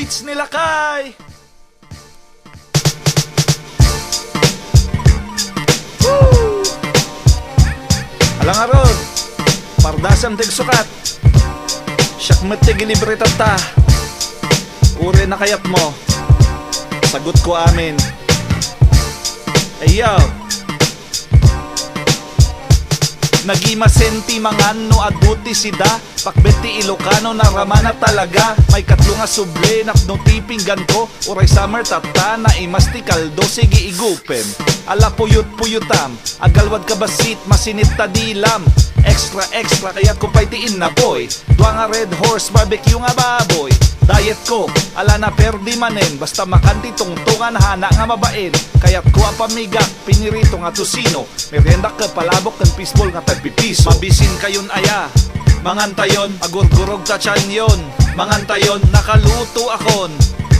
Beats nila Kai. Woo! Alang aron, pardasam tig sukat. Siyak matig libre tata. Uri na kayat mo. Sagot ko amin. Ayaw. Nagimasenti mangano aduti sida. Pakbeti Ilocano na rama na talaga. May katlo nga suble nakno tipinggan ko. Uray summer tata na imasti kaldo. Sige igupem. Ala puyut-puyutam. Agalwad ka basit masinit ta dilam. Extra kaya ko pa'y tiin na boy. Dua nga red horse barbecue nga baboy. Diet ko, ala na perdi manen. Basta makanti tungtungan hana nga mabain. Kaya't ko ang pamigak, pinirito nga tusino. Merienda ka palabok ng fishball nga tagpipiso. Mabisin kayon aya, mangantayon, agurgurog ta tiyan yon. Mangantayon, nakaluto akon.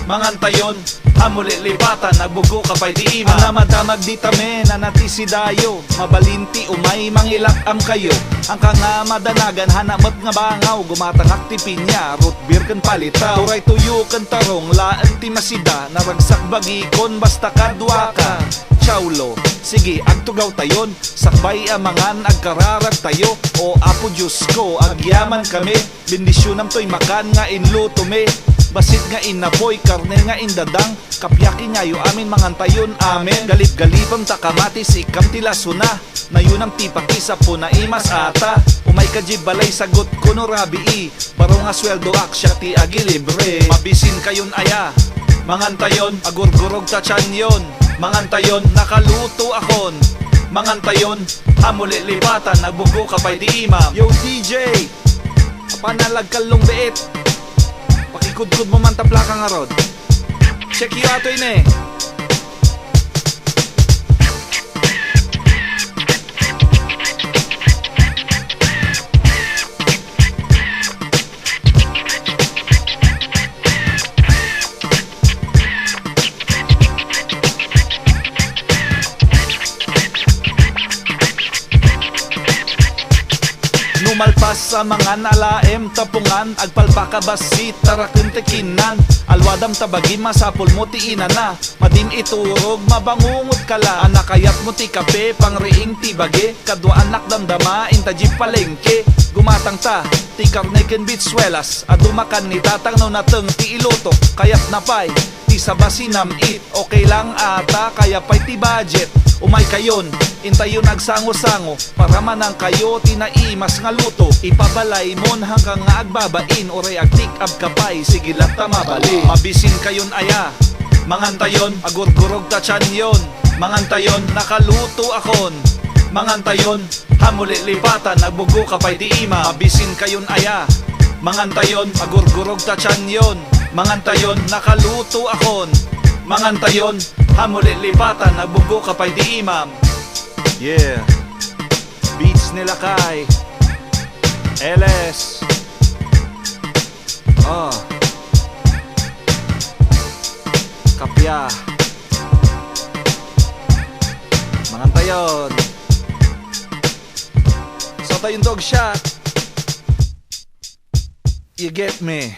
Mangantayon, hamuli lipatan, nagbugo ka pa'y di ima. Ang namadamag di tame, nanati si dayo. Mabalinti umay mangilak am kayo. Ang kanga madanagan, hanamot nga bangaw. Gumatangak tipin niya, root beer kan palitaw. Turay tuyo kan tarong, laan ti masida. Naragsak bagikon, basta kadwa ka. Chaulo, sige, agtugaw tayon. Sakbay amangan, agkararag tayo. O apo Diyos ko, agyaman kami. Bendisyonam to'y makan nga inluto me. Basit nga inaboy, karne nga indadang. Kapyaki nga yu amin mangantayon amin. Galip-galipam takamatis ikam tilasuna. Na yun ang tipakisa po na imas ata. Umay ka balay sagot ko no rabii. Baro nga sweldo ak siya ti agi libre. Mabisin kayon aya, mangantayon, agurgurog ta tiyan yon. Mangantayon, nakaluto akon. Mangantayon, hamuli lipatan, nagbugo ka pa'y di imam. Yo DJ, apanalag kalong beet. Pakikudkud mo man tapla ka nga rod. Check you ato yun eh. Numalpas sa mga nalaem tapungan. Agpalpaka basit tarakun tekinan. Alwadam tabagi masapul mo ti inana. Madim iturog mabangungot kala. Anak kayat mo ti kape pangriing ti bage. Kadwa anak damdama intajip palengke. Gumatang ta ti karneken bitsuelas. Adumakan ni tatang no nateng ti iluto. Kayat napay ti sabasinam it. Okay lang ata kaya pay ti budget. Umay kayon, intayo nagsango-sango. Para manang kayo tinaimas nga luto. Ipabalay mon hanggang nga agbabain. Oray agtik ab kapay, sige lang tamabali. Mabisin kayon aya, mangantayon, agurgurog ta tiyan yon. Mangantayon, nakaluto akon. Mangantayon, hamuli lipatan, nagbugo ka pa'y di ima. Mabisin kayon aya, mangantayon, agurgurog ta tiyan yon. Mangantayon, nakaluto akon. Mangantayon, hamuli lipatan, nagbugo ka pa'y di imam. Yeah, Beats nila Kai, LS. Kapya, mangantayon. So tayong dog shot. You get me?